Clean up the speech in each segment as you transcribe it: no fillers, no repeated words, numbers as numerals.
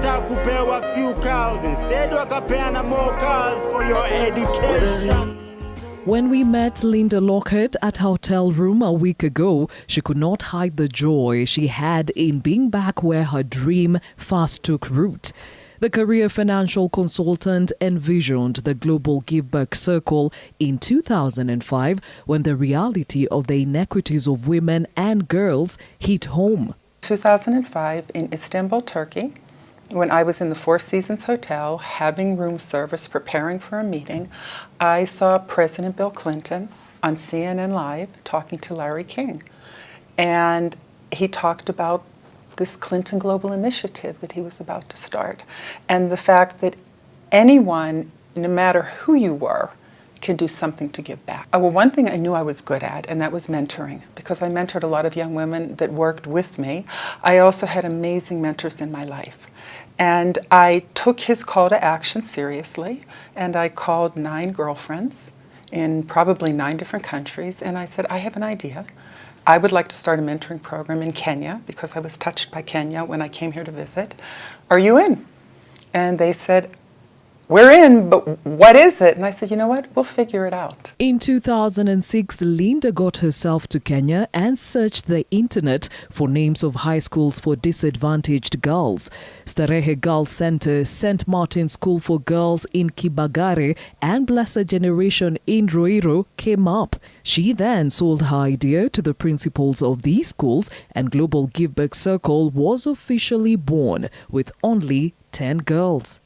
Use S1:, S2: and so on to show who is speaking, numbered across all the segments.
S1: wanataka kupewa few cows, instead wakapeana more cars for your education.
S2: When we met Linda Lockhart at her hotel room a week ago, she could not hide the joy she had in being back where her dream first took root. The career financial consultant envisioned the Global Give Back Circle in 2005 when the reality of the inequities of women and girls hit home.
S3: 2005 in Istanbul, Turkey, when I was in the Four Seasons Hotel having room service preparing for a meeting, I saw President Bill Clinton on CNN Live talking to Larry King. And he talked about this Clinton Global Initiative that he was about to start, and the fact that anyone, no matter who you were, can do something to give back. Well, one thing I knew I was good at, and that was mentoring, because I mentored a lot of young women that worked with me. I also had amazing mentors in my life. And I took his call to action seriously, and I called 9 girlfriends in probably 9 different countries, and I said, I have an idea. I would like to start a mentoring program in Kenya, because I was touched by Kenya when I came here to visit. Are you in? And they said, we're in, but what is it? And I said, you know what? We'll figure it out.
S2: In 2006, Linda got herself to Kenya and searched the internet for names of high schools for disadvantaged girls. Starehe Girls Center, St. Martin's School for Girls in Kibagare, and Blessed Generation in Ruiru came up. She then sold her idea to the principals of these schools, and Global Give Back Circle was officially born with only 10 girls.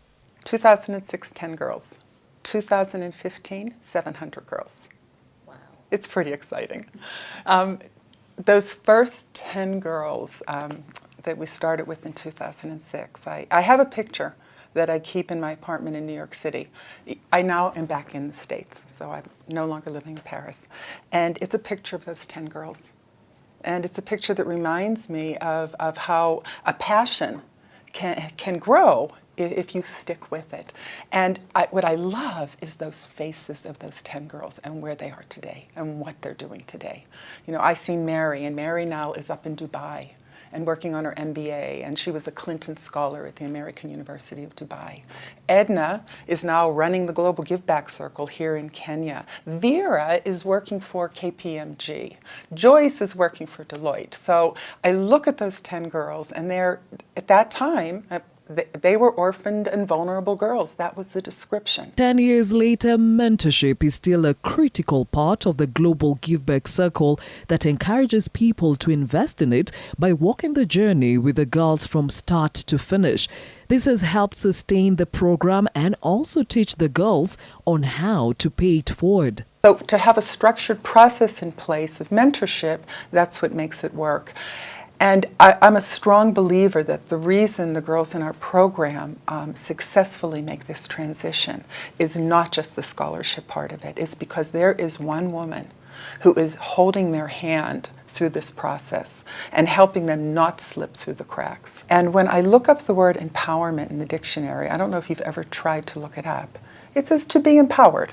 S3: 2006, 10 girls. 2015, 700 girls. Wow. It's pretty exciting. Those first 10 girls that we started with in 2006, I have a picture that I keep in my apartment in New York City. I now am back in the States, so I'm no longer living in Paris. And it's a picture of those 10 girls. And it's a picture that reminds me of how a passion can grow if you stick with it. And what I love is those faces of those 10 girls and where they are today and what they're doing today. You know, I see Mary, and Mary now is up in Dubai and working on her MBA, and she was a Clinton Scholar at the American University of Dubai. Edna is now running the Global Give Back Circle here in Kenya. Vera is working for KPMG. Joyce is working for Deloitte. So I look at those 10 girls, and they're, at that time, they were orphaned and vulnerable girls. That was the description.
S2: 10 years later, mentorship is still a critical part of the Global Give Back Circle that encourages people to invest in it by walking the journey with the girls from start to finish. This has helped sustain the program and also teach the girls on how to pay it forward.
S3: So to have a structured process in place of mentorship, that's what makes it work. And I'm a strong believer that the reason the girls in our program successfully make this transition is not just the scholarship part of it. It's because there is one woman who is holding their hand through this process and helping them not slip through the cracks. And when I look up the word empowerment in the dictionary, I don't know if you've ever tried to look it up, it says to be empowered.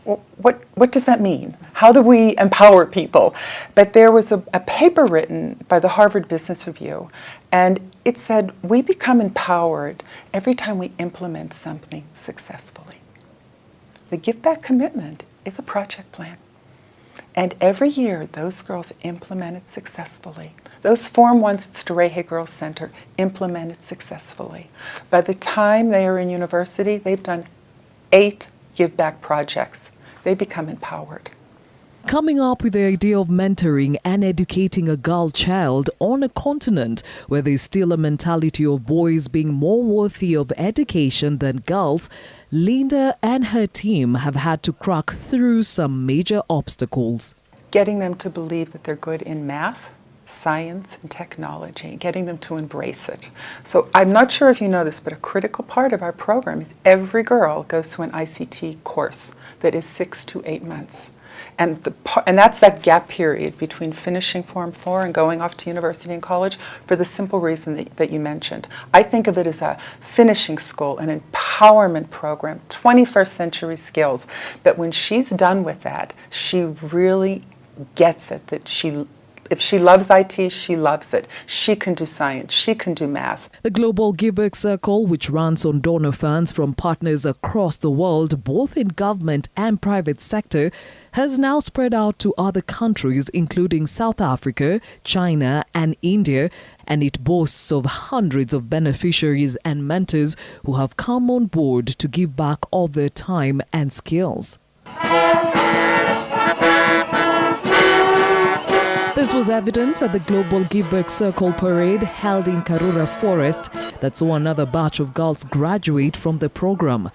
S3: What does that mean? How do we empower people? But there was a paper written by the Harvard Business Review, and it said, we become empowered every time we implement something successfully. The Give Back commitment is a project plan. And every year, those girls implement it successfully. Those Form 1s at Starehe Girls Center implement it successfully. By the time they are in university, they've done 8 Give Back projects. They become empowered.
S2: Coming up with the idea of mentoring and educating a girl child on a continent where there's still a mentality of boys being more worthy of education than girls, Linda and her team have had to crack through some major obstacles.
S3: Getting them to believe that they're good in math, science, and technology, getting them to embrace it. So I'm not sure if you know this, but a critical part of our program is every girl goes to an ICT course that is 6 to 8 months. And that's that gap period between finishing Form 4 and going off to university and college for the simple reason that you mentioned. I think of it as a finishing school, an empowerment program, 21st century skills. But when she's done with that, she really gets it, that she If she loves IT, she loves it. She can do science. She can do math.
S2: The Global Giveback Circle, which runs on donor funds from partners across the world, both in government and private sector, has now spread out to other countries including South Africa, China and India, and it boasts of hundreds of beneficiaries and mentors who have come on board to give back of their time and skills. This was evident at the Global Giveback Circle parade held in Karura Forest that saw another batch of girls graduate from the program.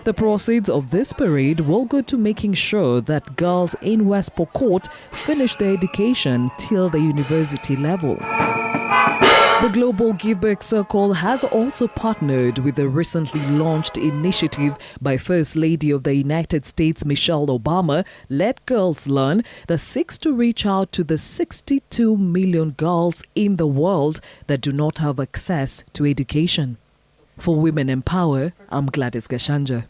S2: The proceeds of this parade will go to making sure that girls in West Pokot finish their education till the university level. The Global Giveback Circle has also partnered with the recently launched initiative by First Lady of the United States Michelle Obama, Let Girls Learn, that seeks to reach out to the 62 million girls in the world that do not have access to education. For Women Empower, I'm Gladys Gashanja.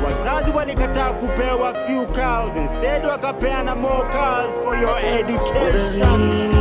S1: Wazazi walikataa kupewa few cows, instead wakapeana more cows for your education.